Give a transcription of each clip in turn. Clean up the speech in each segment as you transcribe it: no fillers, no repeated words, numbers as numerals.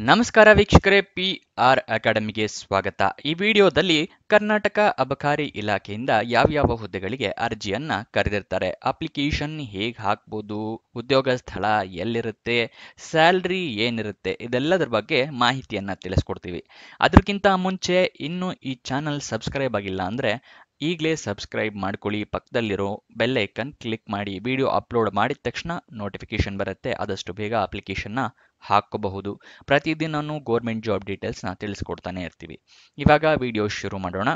ನಮಸ್ಕಾರ ವೀಕ್ಷಕರೇ, PR ಅಕಾಡೆಮಿಗೆ ಸ್ವಾಗತ. ಈ ವಿಡಿಯೋದಲ್ಲಿ ಕರ್ನಾಟಕ ಅಬಕಾರಿ ಇಲಾಖೆಯಿಂದ ಯಾವ್ಯಾವ ಹುದ್ದೆಗಳಿಗೆ ಅರ್ಜಿಯನ್ನ ಕರೆದಿರ್ತಾರೆ, ಅಪ್ಲಿಕೇಶನ್ ಹೇಗೆ ಹಾಕ್ಬೋದು, ಉದ್ಯೋಗ ಸ್ಥಳ ಎಲ್ಲಿರುತ್ತೆ, ಸ್ಯಾಲ್ರಿ ಏನಿರುತ್ತೆ, ಇದೆಲ್ಲದರ ಬಗ್ಗೆ ಮಾಹಿತಿಯನ್ನ ತಿಳಿಸ್ಕೊಡ್ತೀವಿ. ಅದಕ್ಕಿಂತ ಮುಂಚೆ ಇನ್ನೂ ಈ ಚಾನಲ್ ಸಬ್ಸ್ಕ್ರೈಬ್ ಆಗಿಲ್ಲ ಅಂದ್ರೆ ಈಗಲೇ ಸಬ್ಸ್ಕ್ರೈಬ್ ಮಾಡ್ಕೊಳ್ಳಿ, ಪಕ್ಕದಲ್ಲಿರೋ ಬೆಲ್ ಐಕನ್ ಕ್ಲಿಕ್ ಮಾಡಿ. ವಿಡಿಯೋ ಅಪ್ಲೋಡ್ ಮಾಡಿದ ತಕ್ಷಣ ನೋಟಿಫಿಕೇಶನ್ ಬರುತ್ತೆ, ಆದಷ್ಟು ಬೇಗ ಅಪ್ಲಿಕೇಶನ್ನ ಹಾಕಬಹುದು. ಪ್ರತಿದಿನನೂ ಗೋರ್ಮೆಂಟ್ ಜಾಬ್ ಡೀಟೇಲ್ಸ್ನ ತಿಳಿಸ್ಕೊಡ್ತಾನೆ ಇರ್ತೀವಿ. ಇವಾಗ ವಿಡಿಯೋ ಶುರು ಮಾಡೋಣ.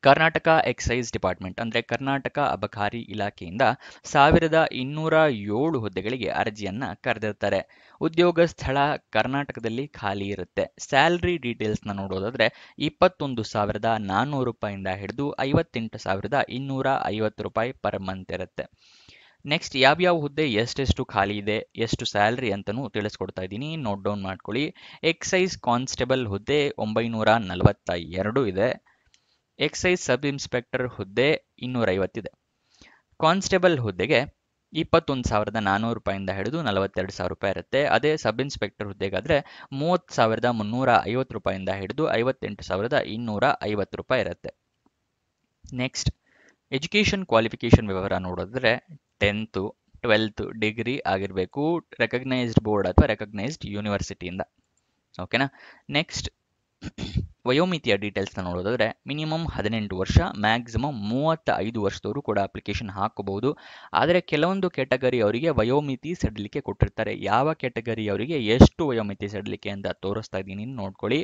ಕರ್ನಾಟಕ ಎಕ್ಸೈಸ್ ಡಿಪಾರ್ಟ್ಮೆಂಟ್ ಅಂದರೆ ಕರ್ನಾಟಕ ಅಬಕಾರಿ ಇಲಾಖೆಯಿಂದ 1207 ಹುದ್ದೆಗಳಿಗೆ ಅರ್ಜಿಯನ್ನ ಕರೆದಿರ್ತಾರೆ. ಉದ್ಯೋಗ ಸ್ಥಳ ಕರ್ನಾಟಕದಲ್ಲಿ ಖಾಲಿ ಇರುತ್ತೆ. ಸ್ಯಾಲ್ರಿ ಡೀಟೇಲ್ಸ್ನ ನೋಡೋದಾದ್ರೆ 21,400 ರೂಪಾಯಿಂದ ಹಿಡಿದು 58,250 ರೂಪಾಯಿ ಪರ್ ಮಂತ್ ಇರುತ್ತೆ. ನೆಕ್ಸ್ಟ್ ಯಾವ್ಯಾವ ಹುದ್ದೆ ಎಷ್ಟೆಷ್ಟು ಖಾಲಿ ಇದೆ, ಎಷ್ಟು ಸ್ಯಾಲ್ರಿ ಅಂತಲೂ ತಿಳಿಸ್ಕೊಡ್ತಾ ಇದ್ದೀನಿ, ನೋಟ್ ಡೌನ್ ಮಾಡ್ಕೊಳ್ಳಿ. ಎಕ್ಸೈಸ್ ಕಾನ್ಸ್ಟೇಬಲ್ ಹುದ್ದೆ 942 ಇದೆ. ಎಕ್ಸೈಸ್ ಸಬ್ ಇನ್ಸ್ಪೆಕ್ಟರ್ ಹುದ್ದೆ 250 ಇದೆ. ಕಾನ್ಸ್ಟೇಬಲ್ ಹುದ್ದೆಗೆ 21,400 ರೂಪಾಯಿಂದ ಹಿಡಿದು 42,000 ರೂಪಾಯಿ ಇರುತ್ತೆ. ಅದೇ ಸಬ್ ಇನ್ಸ್ಪೆಕ್ಟರ್ ಹುದ್ದೆಗಾದ್ರೆ 30,350 ರೂಪಾಯಿಂದ ಹಿಡಿದು 58,250 ರೂಪಾಯಿ ಇರುತ್ತೆ. ನೆಕ್ಸ್ಟ್ ಎಜುಕೇಷನ್ ಕ್ವಾಲಿಫಿಕೇಷನ್ ವಿವರ ನೋಡಿದ್ರೆ 10th 12th ಡಿಗ್ರಿ ಆಗಿರಬೇಕು, ರೆಕಗ್ನೈಸ್ಡ್ ಬೋರ್ಡ್ ಅಥವಾ ರೆಕಗ್ನೈಸ್ಡ್ ಯೂನಿವರ್ಸಿಟಿಯಿಂದ. ಓಕೆನಾ. ನೆಕ್ಸ್ಟ್ ವಯೋಮಿತಿಯ ಡೀಟೇಲ್ಸ್ನ ನೋಡೋದಾದ್ರೆ ಮಿನಿಮಮ್ 18 ವರ್ಷ, ಮ್ಯಾಕ್ಸಿಮಮ್ 35 ವರ್ಷದವರು ಕೂಡ ಅಪ್ಲಿಕೇಶನ್ ಹಾಕಬಹುದು. ಆದರೆ ಕೆಲವೊಂದು ಕ್ಯಾಟಗರಿ ಅವರಿಗೆ ವಯೋಮಿತಿ ಸಡಿಲಿಕೆ ಕೊಟ್ಟಿರ್ತಾರೆ. ಯಾವ ಕ್ಯಾಟಗರಿ ಅವರಿಗೆ ಎಷ್ಟು ವಯೋಮಿತಿ ಸಡಿಲಿಕೆ ಅಂತ ತೋರಿಸ್ತಾ ಇದ್ದೀನಿ, ನೋಡ್ಕೊಳ್ಳಿ.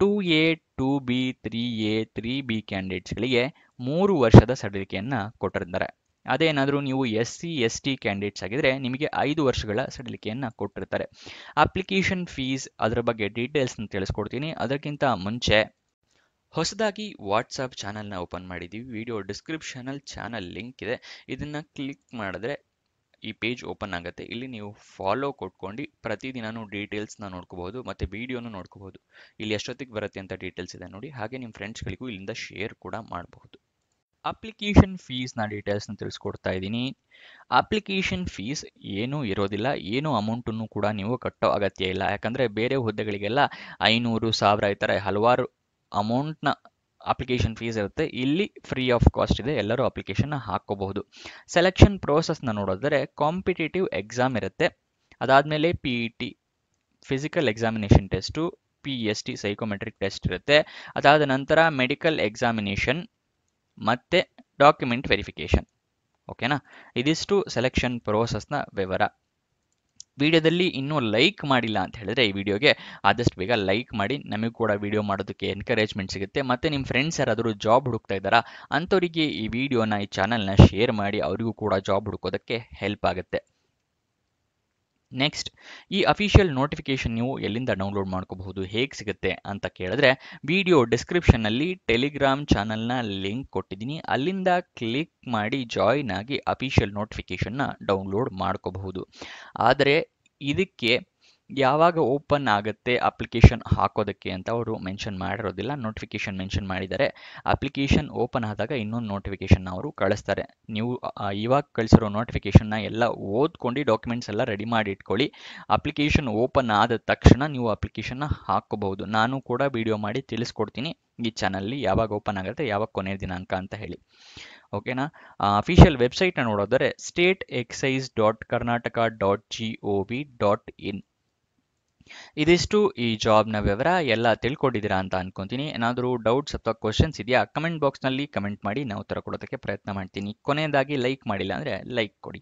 2A 2B 3A 3B ಕ್ಯಾಂಡಿಡೇಟ್ಸ್ಗಳಿಗೆ 3 ವರ್ಷದ ಸಡಿಲಿಕೆಯನ್ನ ಕೊಟ್ಟಿರ್ತಾರೆ. ಅದೇನಾದರೂ ನೀವು SC ST ಕ್ಯಾಂಡಿಡೇಟ್ಸ್ ಆಗಿದ್ರೆ ನಿಮಗೆ 5 ವರ್ಷಗಳ ಸಡಿಲಿಕೆಯನ್ನ ಕೊಟ್ಟಿರ್ತಾರೆ. ಅಪ್ಲಿಕೇಶನ್ ಫೀಸ್ ಅದರ ಬಗ್ಗೆ ಡೀಟೇಲ್ಸ್ನ ತಿಳಿಸ್ಕೊಡ್ತೀನಿ. ಅದಕ್ಕಿಂತ ಮುಂಚೆ ಹೊಸದಾಗಿ ವಾಟ್ಸಪ್ ಚಾನಲ್ನ ಓಪನ್ ಮಾಡಿದ್ದೀವಿ. ವಿಡಿಯೋ ಡಿಸ್ಕ್ರಿಪ್ಷನಲ್ಲಿ ಚಾನಲ್ ಲಿಂಕ್ ಇದೆ, ಇದನ್ನು ಕ್ಲಿಕ್ ಮಾಡಿದ್ರೆ ಈ ಪೇಜ್ ಓಪನ್ ಆಗುತ್ತೆ. ಇಲ್ಲಿ ನೀವು ಫಾಲೋ ಕೊಟ್ಕೊಂಡು ಪ್ರತಿದಿನನೂ ಡೀಟೇಲ್ಸ್ನ ನೋಡ್ಕೋಬಹುದು ಮತ್ತು ವಿಡಿಯೋನು ನೋಡ್ಕೋಬಹುದು. ಇಲ್ಲಿ ಎಷ್ಟೊತ್ತಿಗೆ ಬರುತ್ತೆ ಅಂತ ಡೀಟೇಲ್ಸ್ ಇದೆ ನೋಡಿ. ಹಾಗೆ ನಿಮ್ಮ ಫ್ರೆಂಡ್ಸ್ಗಳಿಗೂ ಇಲ್ಲಿಂದ ಶೇರ್ ಕೂಡ ಮಾಡಬಹುದು. ಅಪ್ಲಿಕೇಶನ್ ಫೀಸ್ನ ಡೀಟೇಲ್ಸ್ನ ತಿಳಿಸ್ಕೊಡ್ತಾ ಇದ್ದೀನಿ. ಅಪ್ಲಿಕೇಶನ್ ಫೀಸ್ ಏನೂ ಇರೋದಿಲ್ಲ, ಏನು ಅಮೌಂಟನ್ನು ಕೂಡ ನೀವು ಕಟ್ಟೋ ಅಗತ್ಯ ಇಲ್ಲ. ಯಾಕಂದರೆ ಬೇರೆ ಹುದ್ದೆಗಳಿಗೆಲ್ಲ 500, 1000 ಈ ಥರ ಹಲವಾರು ಅಮೌಂಟ್ನ ಅಪ್ಲಿಕೇಶನ್ ಫೀಸ್ ಇರುತ್ತೆ. ಇಲ್ಲಿ ಫ್ರೀ ಆಫ್ ಕಾಸ್ಟ್ ಇದೆ, ಎಲ್ಲರೂ ಅಪ್ಲಿಕೇಶನ್ ಹಾಕೋಬಹುದು. ಸೆಲೆಕ್ಷನ್ ಪ್ರೋಸೆಸ್ನ ನೋಡಿದ್ರೆ ಕಾಂಪಿಟೇಟಿವ್ ಎಕ್ಸಾಮ್ ಇರುತ್ತೆ. ಅದಾದಮೇಲೆ PET physical examination test, PST psychometric test ಇರುತ್ತೆ. ಅದಾದ ನಂತರ ಮೆಡಿಕಲ್ ಎಕ್ಸಾಮಿನೇಷನ್ ಮತ್ತೆ ಡಾಕ್ಯುಮೆಂಟ್ ವೆರಿಫಿಕೇಶನ್. ಓಕೆನಾ. ಇದಿಷ್ಟು ಸೆಲೆಕ್ಷನ್ ಪ್ರೋಸೆಸ್ನ ವಿವರ. ವಿಡಿಯೋದಲ್ಲಿ ಇನ್ನೂ ಲೈಕ್ ಮಾಡಿಲ್ಲ ಅಂತ ಹೇಳಿದ್ರೆ ಈ ವಿಡಿಯೋಗೆ ಆದಷ್ಟು ಬೇಗ ಲೈಕ್ ಮಾಡಿ, ನಮಗೆ ಕೂಡ ವಿಡಿಯೋ ಮಾಡೋದಕ್ಕೆ ಎನ್ಕರೇಜ್ಮೆಂಟ್ ಸಿಗುತ್ತೆ. ಮತ್ತು ನಿಮ್ಮ ಫ್ರೆಂಡ್ಸ್ ಯಾರಾದರೂ ಜಾಬ್ ಹುಡುಕ್ತಾ ಇದ್ದಾರಾ ಅಂಥವರಿಗೆ ಈ ವಿಡಿಯೋನ, ಈ ಚಾನಲ್ನ ಶೇರ್ ಮಾಡಿ, ಅವರಿಗೂ ಕೂಡ ಜಾಬ್ ಹುಡುಕೋದಕ್ಕೆ ಹೆಲ್ಪ್ ಆಗುತ್ತೆ. ನೆಕ್ಸ್ಟ್ ಈ ಅಫಿಷಿಯಲ್ ನೋಟಿಫಿಕೇಶನ್ ನೀವು ಎಲ್ಲಿಂದ ಡೌನ್ಲೋಡ್ ಮಾಡ್ಕೋಬಹುದು, ಹೇಗೆ ಸಿಗುತ್ತೆ ಅಂತ ಕೇಳಿದ್ರೆ ವಿಡಿಯೋ ಡಿಸ್ಕ್ರಿಪ್ಷನ್ನಲ್ಲಿ ಟೆಲಿಗ್ರಾಮ್ ಚಾನಲ್ನ ಲಿಂಕ್ ಕೊಟ್ಟಿದ್ದೀನಿ. ಅಲ್ಲಿಂದ ಕ್ಲಿಕ್ ಮಾಡಿ ಜಾಯಿನ್ ಆಗಿ ಅಫಿಷಿಯಲ್ ನೋಟಿಫಿಕೇಶನ್ನ ಡೌನ್ಲೋಡ್ ಮಾಡ್ಕೋಬಹುದು. ಆದರೆ ಇದಕ್ಕೆ ಯಾವಾಗ ಓಪನ್ ಆಗುತ್ತೆ ಅಪ್ಲಿಕೇಶನ್ ಹಾಕೋದಕ್ಕೆ ಅಂತ ಅವರು ಮೆನ್ಷನ್ ಮಾಡಿರೋದಿಲ್ಲ. ನೋಟಿಫಿಕೇಶನ್ ಮೆನ್ಷನ್ ಮಾಡಿದ್ದಾರೆ. ಅಪ್ಲಿಕೇಶನ್ ಓಪನ್ ಆದಾಗ ಇನ್ನೊಂದು ನೋಟಿಫಿಕೇಶನ್ ಅವರು ಕಳಿಸ್ತಾರೆ. ನೀವು ಇವಾಗ ಕಳಿಸಿರೋ ನೋಟಿಫಿಕೇಶನ್ನ ಎಲ್ಲ ಓದ್ಕೊಂಡು ಡಾಕ್ಯುಮೆಂಟ್ಸ್ ಎಲ್ಲ ರೆಡಿ ಮಾಡಿ ಇಟ್ಕೊಳ್ಳಿ. ಅಪ್ಲಿಕೇಶನ್ ಓಪನ್ ಆದ ತಕ್ಷಣ ನೀವು ಅಪ್ಲಿಕೇಶನ್ನ ಹಾಕೋಬಹುದು. ನಾನು ಕೂಡ ವಿಡಿಯೋ ಮಾಡಿ ತಿಳಿಸ್ಕೊಡ್ತೀನಿ ಈ ಚಾನಲ್ಲಿ ಯಾವಾಗ ಓಪನ್ ಆಗುತ್ತೆ, ಯಾವಾಗ ಕೊನೆಯ ದಿನಾಂಕ ಅಂತ ಹೇಳಿ. ಓಕೆನಾ. ಅಫಿಷಿಯಲ್ ವೆಬ್ಸೈಟ್ನ ನೋಡೋದಾದ್ರೆ stateexcise.karnataka.gov.in. ಇದಿಷ್ಟು ಈ ಜಾಬ್ನ ವಿವರ. ಎಲ್ಲ ತಿಳ್ಕೊಂಡಿದ್ದೀರಾ ಅಂತ ಅನ್ಕೊಂತೀನಿ. ಏನಾದರೂ ಡೌಟ್ಸ್ ಅಥವಾ ಕ್ವಶನ್ಸ್ ಇದೆಯಾ ಕಮೆಂಟ್ ಬಾಕ್ಸ್ನಲ್ಲಿ ಕಮೆಂಟ್ ಮಾಡಿ, ನಾವು ಉತ್ತರ ಕೊಡೋದಕ್ಕೆ ಪ್ರಯತ್ನ ಮಾಡ್ತೀನಿ. ಕೊನೆಯದಾಗಿ ಲೈಕ್ ಮಾಡಿಲ್ಲ ಅಂದರೆ ಲೈಕ್ ಕೊಡಿ.